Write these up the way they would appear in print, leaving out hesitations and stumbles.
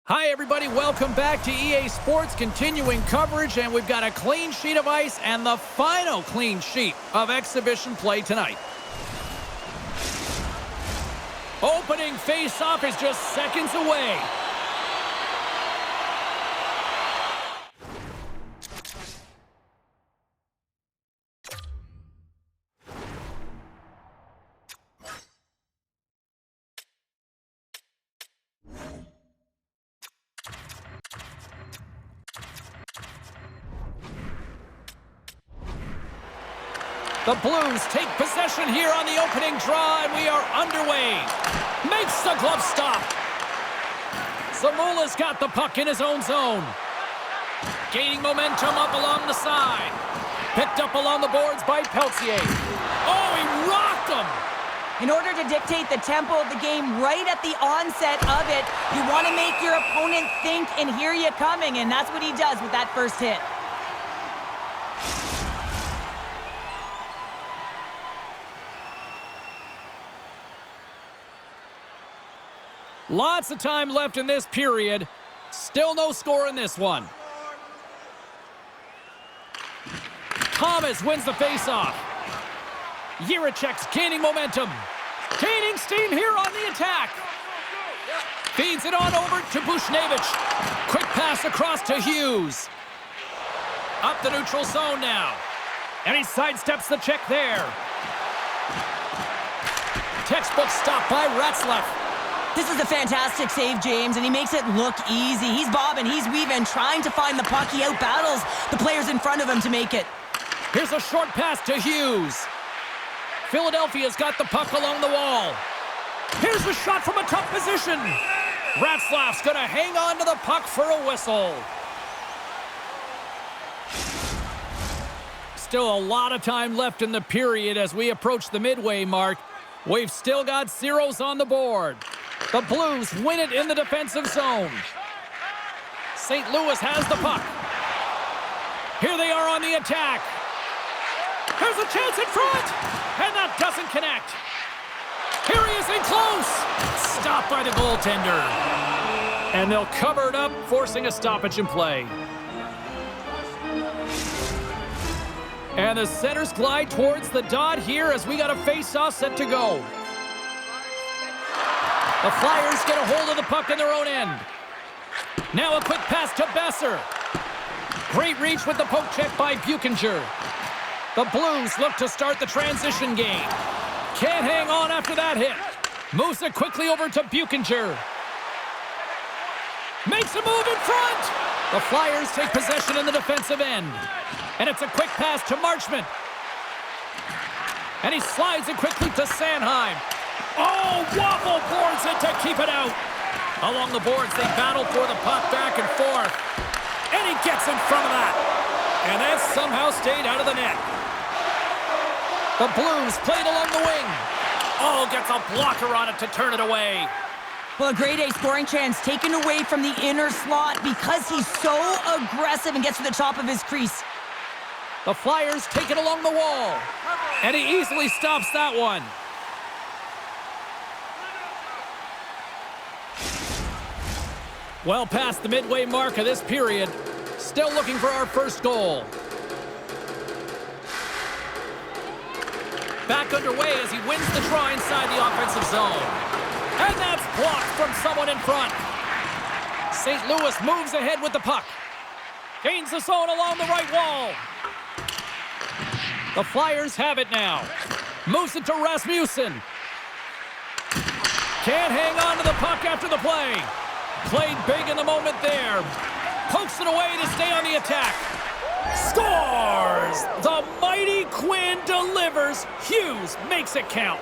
Hi, everybody. Welcome back to EA Sports, continuing coverage, and we've got a clean sheet of ice and the final clean sheet of exhibition play tonight. Opening face-off is just seconds away. The Blues take possession here on the opening draw, and we are underway. Makes the glove stop. Zamula's got the puck in his own zone. Gaining momentum up along the side. Picked up along the boards by Peltier. Oh, he rocked him! In order to dictate the tempo of the game right at the onset of it, you want to make your opponent think and hear you coming, and that's what he does with that first hit. Lots of time left in this period. Still no score in this one. Thomas wins the faceoff. Jiricek's gaining momentum. Gaining steam here on the attack. Feeds it on over to Bushnevich. Quick pass across to Hughes. Up the neutral zone now. And he sidesteps the check there. Textbook stop by Ratzlaff. This is a fantastic save, James, and he makes it look easy. He's bobbing, he's weaving, trying to find the puck. He out-battles the players in front of him to make it. Here's a short pass to Hughes. Philadelphia's got the puck along the wall. Here's a shot from a tough position. Ratzlaff's going to hang on to the puck for a whistle. Still a lot of time left in the period as we approach the midway mark. We've still got zeros on the board. The Blues win it in the defensive zone. St. Louis has the puck. Here they are on the attack. There's a chance in front, and that doesn't connect. Here he is in close. Stopped by the goaltender. And they'll cover it up, forcing a stoppage in play. And the centers glide towards the dot here as we got a face-off set to go. The Flyers get a hold of the puck in their own end. Now a quick pass to Besser. Great reach with the poke check by Buchinger. The Blues look to start the transition game. Can't hang on after that hit. Moves it quickly over to Buchinger. Makes a move in front. The Flyers take possession in the defensive end. And it's a quick pass to Marchment. And he slides it quickly to Sanheim. Oh, waffle boards it to keep it out. Along the boards, they battle for the puck back and forth. And he gets in front of that. And that somehow stayed out of the net. The Blues played along the wing. Oh, gets a blocker on it to turn it away. Well, a grade A scoring chance taken away from the inner slot because he's so aggressive and gets to the top of his crease. The Flyers take it along the wall. And he easily stops that one. Well past the midway mark of this period. Still looking for our first goal. Back underway as he wins the draw inside the offensive zone. And that's blocked from someone in front. St. Louis moves ahead with the puck. Gains the zone along the right wall. The Flyers have it now. Moves it to Rasmussen. Can't hang on to the puck after the play. Played big in the moment there. Pokes it away to stay on the attack. Scores! The mighty Quinn delivers. Hughes makes it count.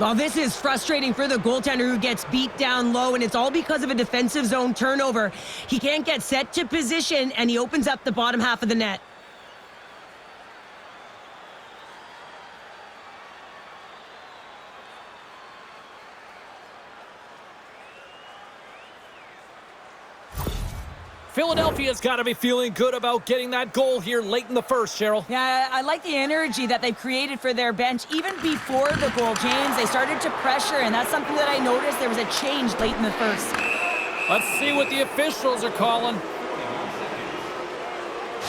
Well, this is frustrating for the goaltender who gets beat down low, and it's all because of a defensive zone turnover. He can't get set to position, and he opens up the bottom half of the net. Philadelphia's got to be feeling good about getting that goal here late in the first, Cheryl. Yeah, I like the energy that they've created for their bench. Even before the goal, James, they started to pressure, and that's something that I noticed. There was a change late in the first. Let's see what the officials are calling.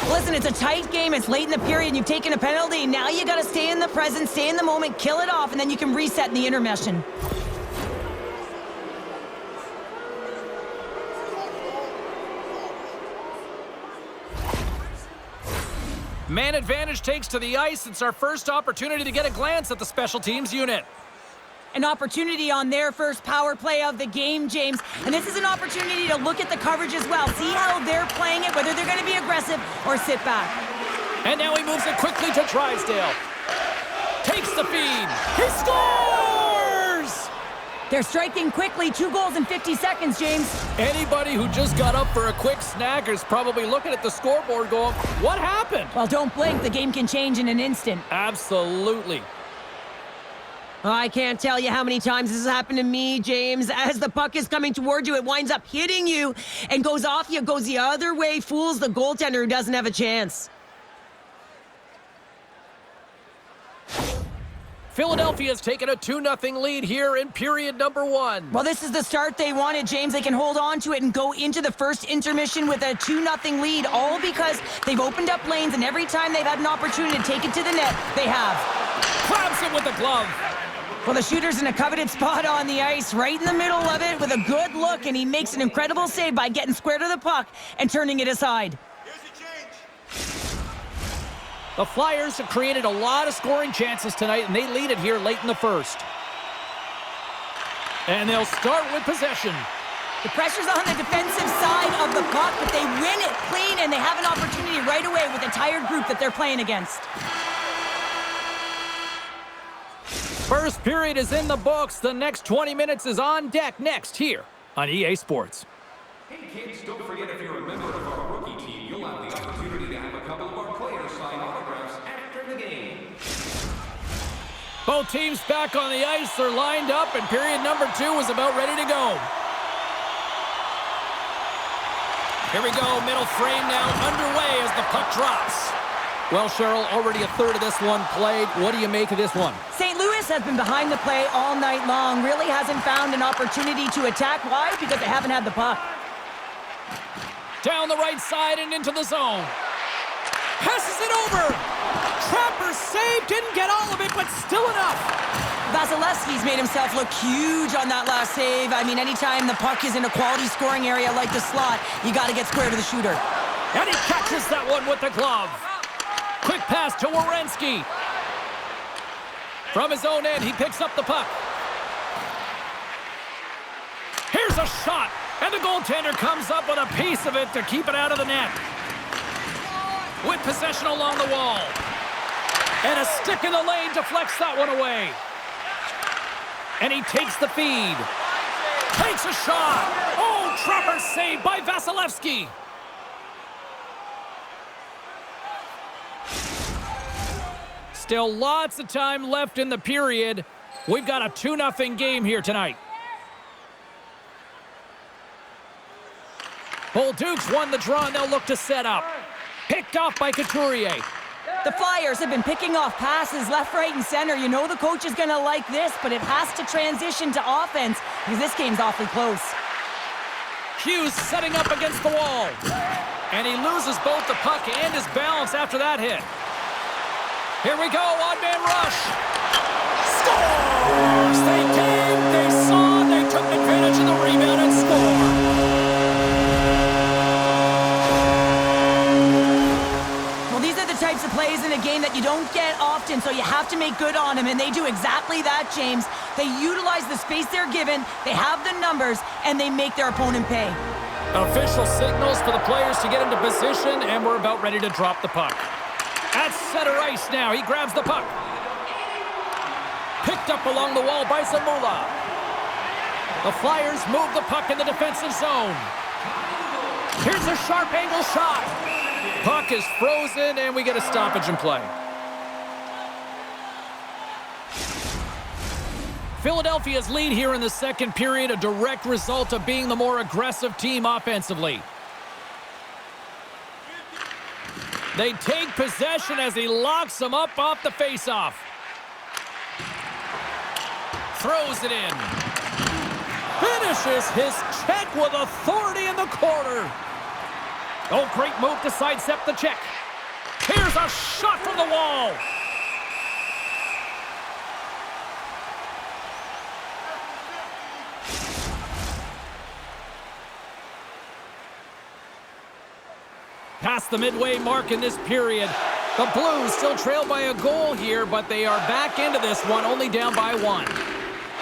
Listen, it's a tight game. It's late in the period. You've taken a penalty. Now you got to stay in the present, stay in the moment, kill it off, and then you can reset in the intermission. Man advantage takes to the ice. It's our first opportunity to get a glance at the special teams unit. An opportunity on their first power play of the game, James. And this is an opportunity to look at the coverage as well. See how they're playing it, whether they're going to be aggressive or sit back. And now he moves it quickly to Drysdale. Takes the feed. He scores! They're striking quickly. 2 goals in 50 seconds, James. Anybody who just got up for a quick snack is probably looking at the scoreboard going, what happened? Well, don't blink. The game can change in an instant. Absolutely. I can't tell you how many times this has happened to me, James. As the puck is coming toward you, it winds up hitting you and goes off you, goes the other way, fools the goaltender who doesn't have a chance. Philadelphia's taken a 2-0 lead here in period number 1. Well, this is the start they wanted, James. They can hold on to it and go into the first intermission with a 2-0 lead, all because they've opened up lanes, and every time they've had an opportunity to take it to the net, they have. Grabs it with the glove. Well, the shooter's in a coveted spot on the ice, right in the middle of it with a good look, and he makes an incredible save by getting square to the puck and turning it aside. The Flyers have created a lot of scoring chances tonight, and they lead it here late in the first. And they'll start with possession. The pressure's on the defensive side of the puck, but they win it clean, and they have an opportunity right away with the tired group that they're playing against. First period is in the books. The next 20 minutes is on deck next here on EA Sports. Hey kids, don't forget if you're a member of our rookie team, you'll have the opportunity to have a couple of our players sign autographs after the game. Both teams back on the ice. They're lined up, and period number 2 is about ready to go. Here we go. Middle frame now underway as the puck drops. Well, Cheryl, already a third of this one played. What do you make of this one? St. Louis has been behind the play all night long. Really hasn't found an opportunity to attack. Why? Because they haven't had the puck. Down the right side and into the zone. Passes it over. Trapper save. Didn't get all of it, but still enough. Vasilevsky's made himself look huge on that last save. I mean, anytime the puck is in a quality scoring area like the slot, you got to get square to the shooter. And he catches that one with the glove. Quick pass to Werenski. From his own end, he picks up the puck. Here's a shot, and the goaltender comes up with a piece of it to keep it out of the net. With possession along the wall. And a stick in the lane deflects that one away. And he takes the feed. Takes a shot. Oh, Trapper saved by Vasilevsky. Still lots of time left in the period. We've got a 2-0 game here tonight. Bull-Dukes won the draw, and they'll look to set up. Picked off by Couturier. The Flyers have been picking off passes left, right, and center. You know the coach is going to like this, but it has to transition to offense because this game's awfully close. Hughes setting up against the wall. And he loses both the puck and his balance after that hit. Here we go, odd-man rush. Scores! They came, they saw, they took advantage of the rebound and scored. Well, these are the types of plays in a game that you don't get often, so you have to make good on them, and they do exactly that, James. They utilize the space they're given, they have the numbers, and they make their opponent pay. Official signals for the players to get into position, and we're about ready to drop the puck. At center ice now, he grabs the puck. Picked up along the wall by Zamula. The Flyers move the puck in the defensive zone. Here's a sharp angle shot. Puck is frozen, and we get a stoppage in play. Philadelphia's lead here in the second period, a direct result of being the more aggressive team offensively. They take possession as he locks them up off the faceoff. Throws it in. Finishes his check with authority in the corner. Oh, great move to sidestep the check. Here's a shot from the wall. Past the midway mark in this period. The Blues still trail by a goal here, but they are back into this one, only down by one.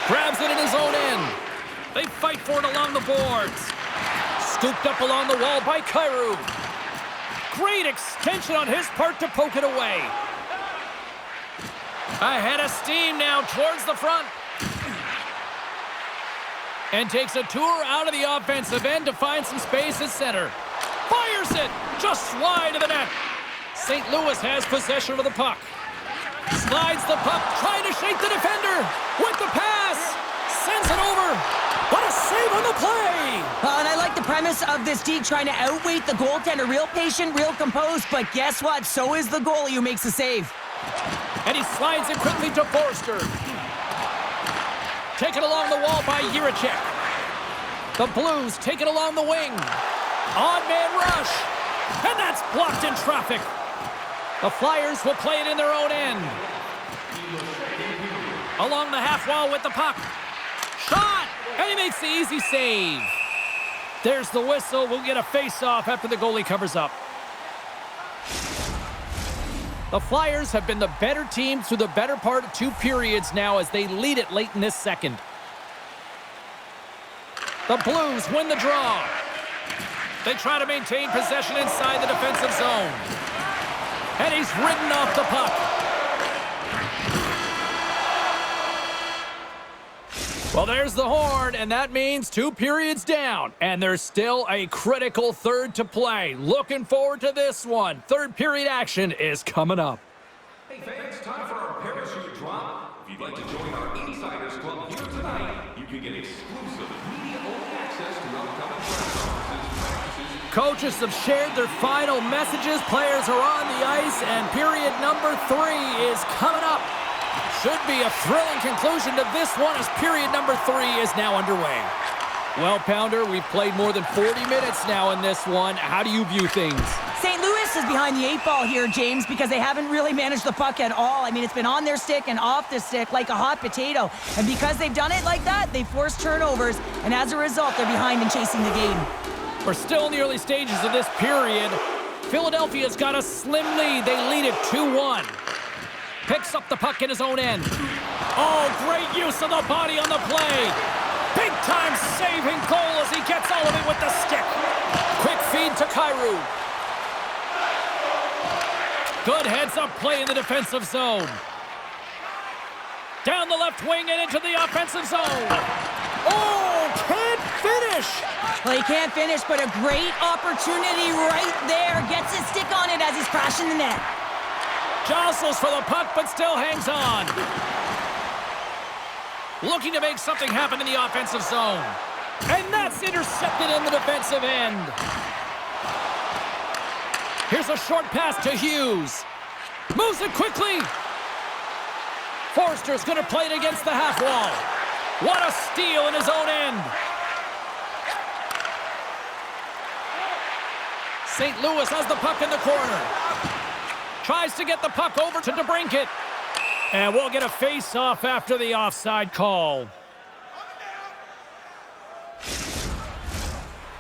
Grabs it in his own end. They fight for it along the boards. Scooped up along the wall by Kyrou. Great extension on his part to poke it away. Ahead of steam now towards the front. And takes a tour out of the offensive end to find some space at center. Fires it just wide of the net. St. Louis has possession of the puck. Slides the puck, trying to shake the defender. With the pass, sends it over. What a save on the play! And I like the premise of this D trying to outweight the goaltender. Real patient, real composed, but guess what? So is the goalie who makes the save. And he slides it quickly to Forster. Taken along the wall by Jiricek. The Blues take it along the wing. On-man rush. And that's blocked in traffic. The Flyers will play it in their own end. Along the half wall with the puck. Shot! And he makes the easy save. There's the whistle. We'll get a face-off after the goalie covers up. The Flyers have been the better team through the better part of 2 periods now as they lead it late in this second. The Blues win the draw. They try to maintain possession inside the defensive zone. And he's ridden off the puck. Well, there's the horn, and that means 2 periods down. And there's still a critical third to play. Looking forward to this one. Third period action is coming up. Hey fans, time for our parachute drop. If you'd like to join our Insiders Club here tonight, you can get exclusive media-only access to upcoming press conferences, practices. Coaches have shared their final messages. Players are on the ice, and period number 3 is coming up. Should be a thrilling conclusion to this one as period number 3 is now underway. Well, Pounder, we've played more than 40 minutes now in this one. How do you view things? St. Louis is behind the 8 ball here, James, because they haven't really managed the puck at all. I mean, it's been on their stick and off the stick like a hot potato. And because they've done it like that, they force turnovers, and as a result, they're behind in chasing the game. We're still in the early stages of this period. Philadelphia's got a slim lead. They lead it 2-1. Picks up the puck in his own end. Oh, great use of the body on the play. Big-time saving goal as he gets all of it with the stick. Quick feed to Kyrou. Good heads-up play in the defensive zone. Down the left wing and into the offensive zone. Oh, can't finish. Well, he can't finish, but a great opportunity right there. Gets his stick on it as he's crashing the net. Jostles for the puck, but still hangs on. Looking to make something happen in the offensive zone. And that's intercepted in the defensive end. Here's a short pass to Hughes. Moves it quickly. Forster's going to play it against the half wall. What a steal in his own end. St. Louis has the puck in the corner. Tries to get the puck over to DeBrincat. And we'll get a face-off after the offside call.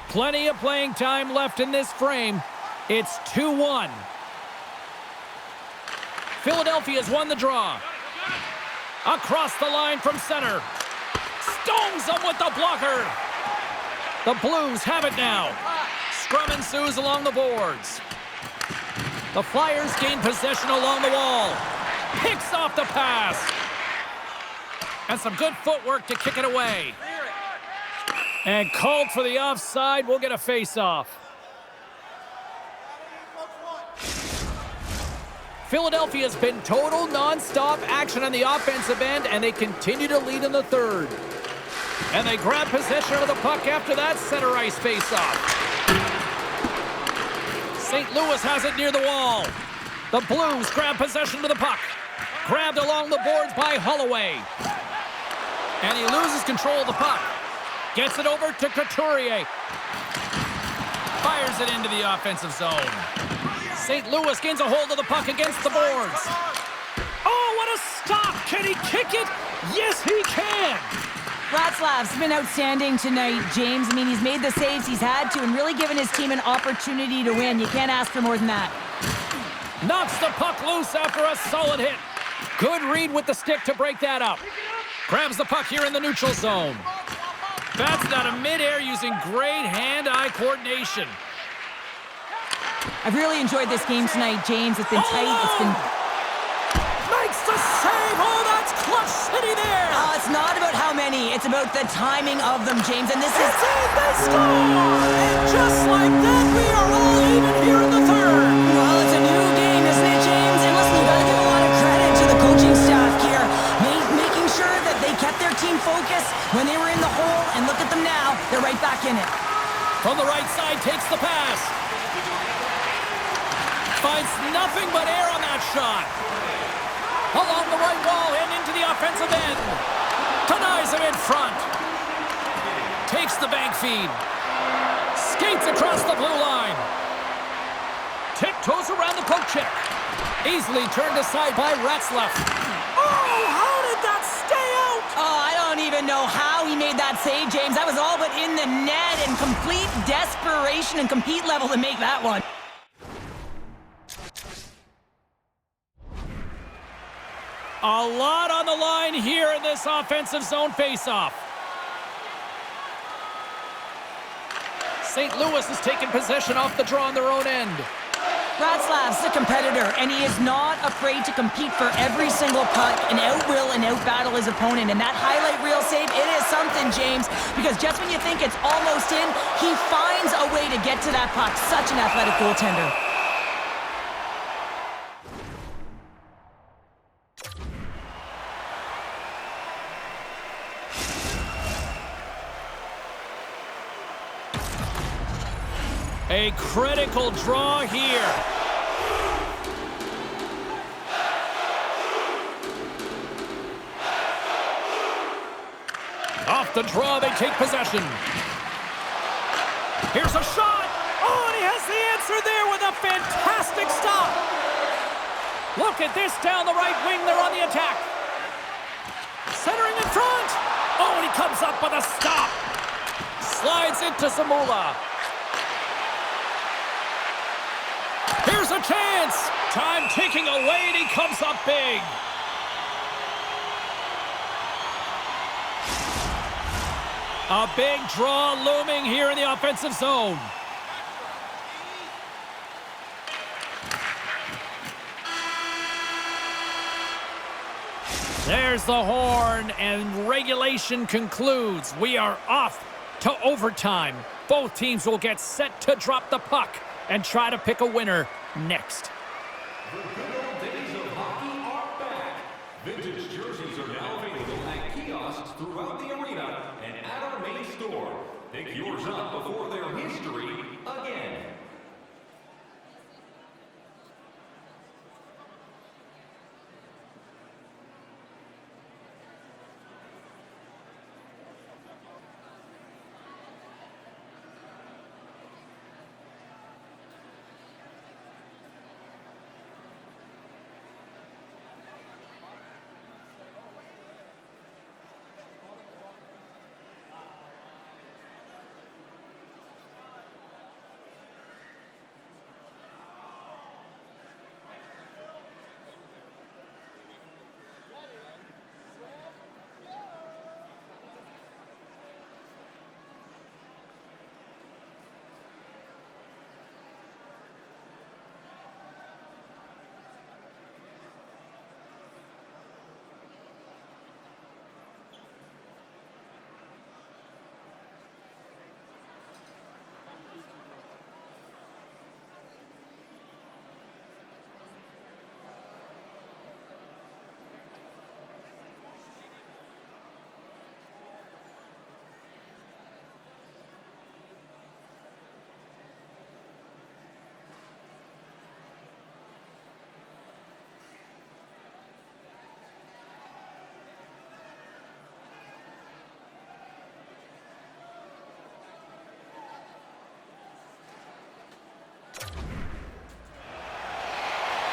Plenty of playing time left in this frame. It's 2-1. Philadelphia's won the draw. Across the line from center. Stones him with the blocker. The Blues have it now. Scrum ensues along the boards. The Flyers gain possession along the wall. Picks off the pass. And some good footwork to kick it away. And called for the offside. We'll get a face-off. Philadelphia's been total non-stop action on the offensive end, and they continue to lead in the third. And they grab possession of the puck after that center ice face-off. St. Louis has it near the wall. The Blues grab possession of the puck. Grabbed along the boards by Holloway. And he loses control of the puck. Gets it over to Couturier. Fires it into the offensive zone. St. Louis gains a hold of the puck against the boards. Oh, what a stop! Can he kick it? Yes, he can! Ratzlav's been outstanding tonight, James. I mean, he's made the saves he's had to and really given his team an opportunity to win. You can't ask for more than that. Knocks the puck loose after a solid hit. Good read with the stick to break that up. Grabs the puck here in the neutral zone. Bats it out of midair using great hand-eye coordination. I've really enjoyed this game tonight, James. It's been tight. It's been... Makes the save! Oh, that's clutch city there! It's not about how many. It's about the timing of them, James. And this is... It's in, they score! And just like that, we are all even here in the third. Well, it's a new game, isn't it, James? And listen, you got to give a lot of credit to the coaching staff here, making sure that they kept their team focused when they were in the hole. And look at them now. They're right back in it. From the right side, takes the pass. Finds nothing but air on that shot. Along the right wall and into the offensive end. Denies him in front. Takes the bank feed. Skates across the blue line. Tiptoes around the poke check. Easily turned aside by Ratzlaff. Oh, how did that stay out? Oh, I don't even know how he made that save, James. That was all but in the net and complete desperation and compete level to make that one. A lot on the line here in this offensive zone faceoff. St. Louis has taken possession off the draw on their own end. Ratzlav's a competitor, and he is not afraid to compete for every single puck and outwill and outbattle his opponent. And that highlight reel save, it is something, James, because just when you think it's almost in, he finds a way to get to that puck. Such an athletic goaltender. A critical draw here. Off the draw, they take possession. Here's a shot. Oh, and he has the answer there with a fantastic stop. Look at this down the right wing. They're on the attack. Centering in front. Oh, and he comes up with a stop. Slides into Zamula. Here's a chance. Time ticking away, and he comes up big. A big draw looming here in the offensive zone. There's the horn, and regulation concludes. We are off to overtime. Both teams will get set to drop the puck and try to pick a winner next. The good old days of hockey are back. Vintage jerseys are now available at kiosks throughout the arena and at our main store. Pick yours up before their history again.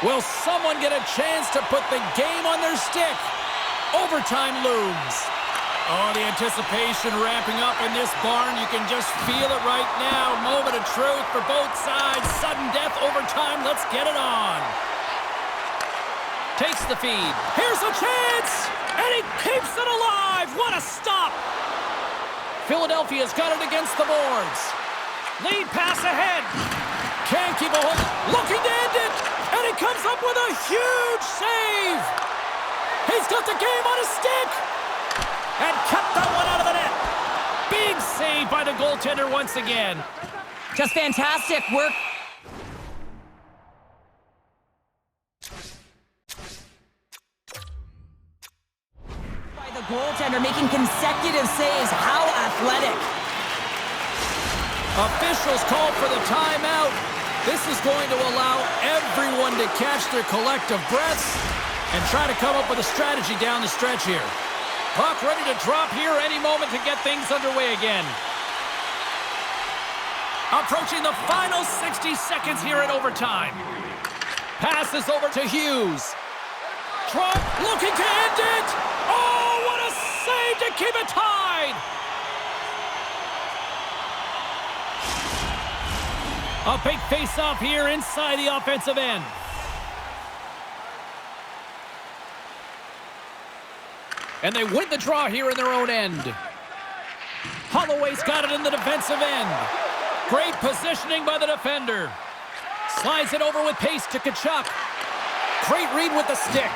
Will someone get a chance to put the game on their stick? Overtime looms. Oh, the anticipation ramping up in this barn. You can just feel it right now. Moment of truth for both sides. Sudden death, overtime. Let's get it on. Takes the feed. Here's a chance! And he keeps it alive! What a stop! Philadelphia's got it against the boards. Lead pass ahead. Can't keep a hold. Looking to end it! And he comes up with a huge save! He's got the game on his stick! And cut that one out of the net! Big save by the goaltender once again. Just fantastic work. By the goaltender making consecutive saves. How athletic. Officials called for the timeout. This is going to allow everyone to catch their collective breaths and try to come up with a strategy down the stretch here. Puck ready to drop here any moment to get things underway again. Approaching the final 60 seconds here in overtime. Passes over to Hughes. Trump looking to end it. Oh, what a save to keep it tied. A big face-off here inside the offensive end. And they win the draw here in their own end. Holloway's got it in the defensive end. Great positioning by the defender. Slides it over with pace to Tkachuk. Great read with the stick.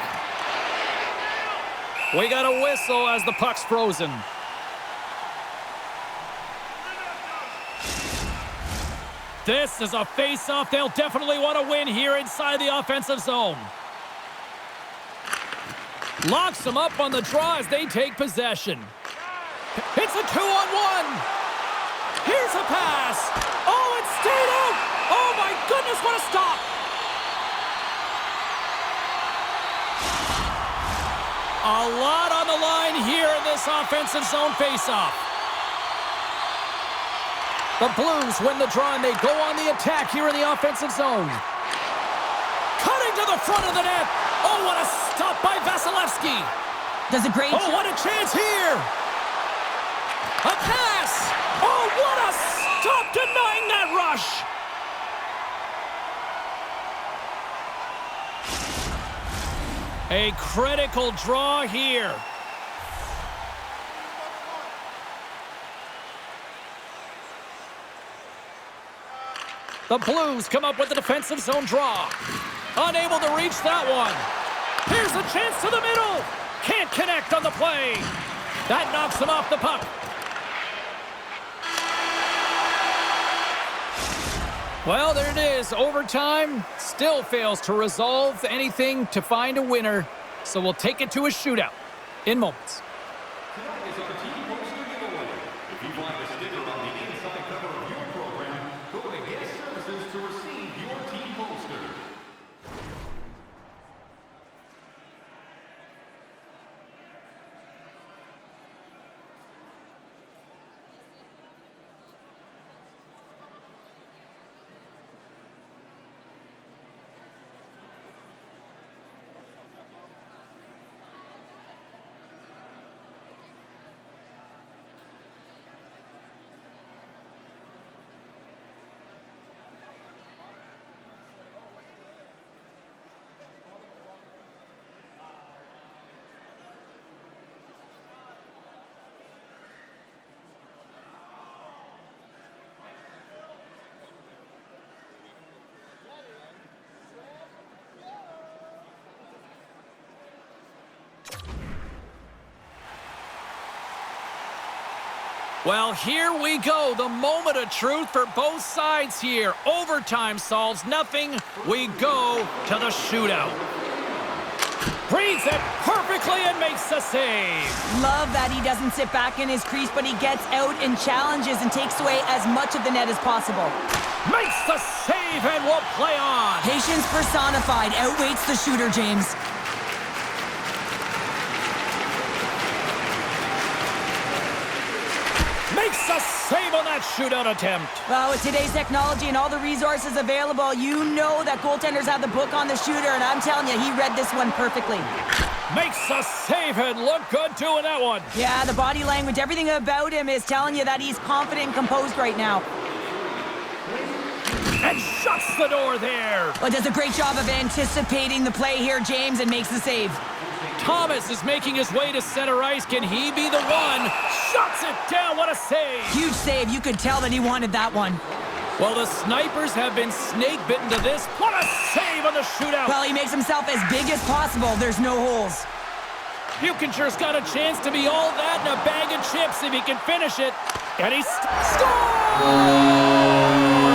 We got a whistle as the puck's frozen. This is a face-off they'll definitely want to win here inside the offensive zone. Locks them up on the draw as they take possession. It's a 2-on-1. Here's a pass. Oh, it stayed out. Oh, my goodness, what a stop. A lot on the line here in this offensive zone faceoff. The Blues win the draw and they go on the attack here in the offensive zone. Cutting to the front of the net. Oh, what a stop by Vasilevsky. Does a great... Oh, what a chance here. A pass. Oh, what a stop denying that rush. A critical draw here. The Blues come up with the defensive zone draw. Unable to reach that one. Here's a chance to the middle. Can't connect on the play. That knocks him off the puck. Well, there it is. Overtime still fails to resolve anything to find a winner. So we'll take it to a shootout in moments. Tonight is our team poster giveaway. If you find a sticker on the inside cover of your program, go to Guest Services to receive your team poster. Well, here we go. The moment of truth for both sides here. Overtime solves nothing. We go to the shootout. Reads it perfectly and makes the save. Love that he doesn't sit back in his crease, but he gets out and challenges and takes away as much of the net as possible. Makes the save and will play on. Patience personified outweighs the shooter, James. Makes Makes a save on that shootout attempt. Well, with today's technology and all the resources available, you know that goaltenders have the book on the shooter, and I'm telling you, he read this one perfectly. Makes a save and look good doing that one. Yeah, the body language, everything about him is telling you that he's confident and composed right now. And shuts the door there. Well, does a great job of anticipating the play here, James, and makes the save. Thomas is making his way to center ice. Can he be the one? Shuts it down. What a save. Huge save. You could tell that he wanted that one. Well, the Snipers have been snake-bitten to this. What a save on the shootout. Well, he makes himself as big as possible. There's no holes. Buchinger's got a chance to be all that and a bag of chips if he can finish it. And he scores!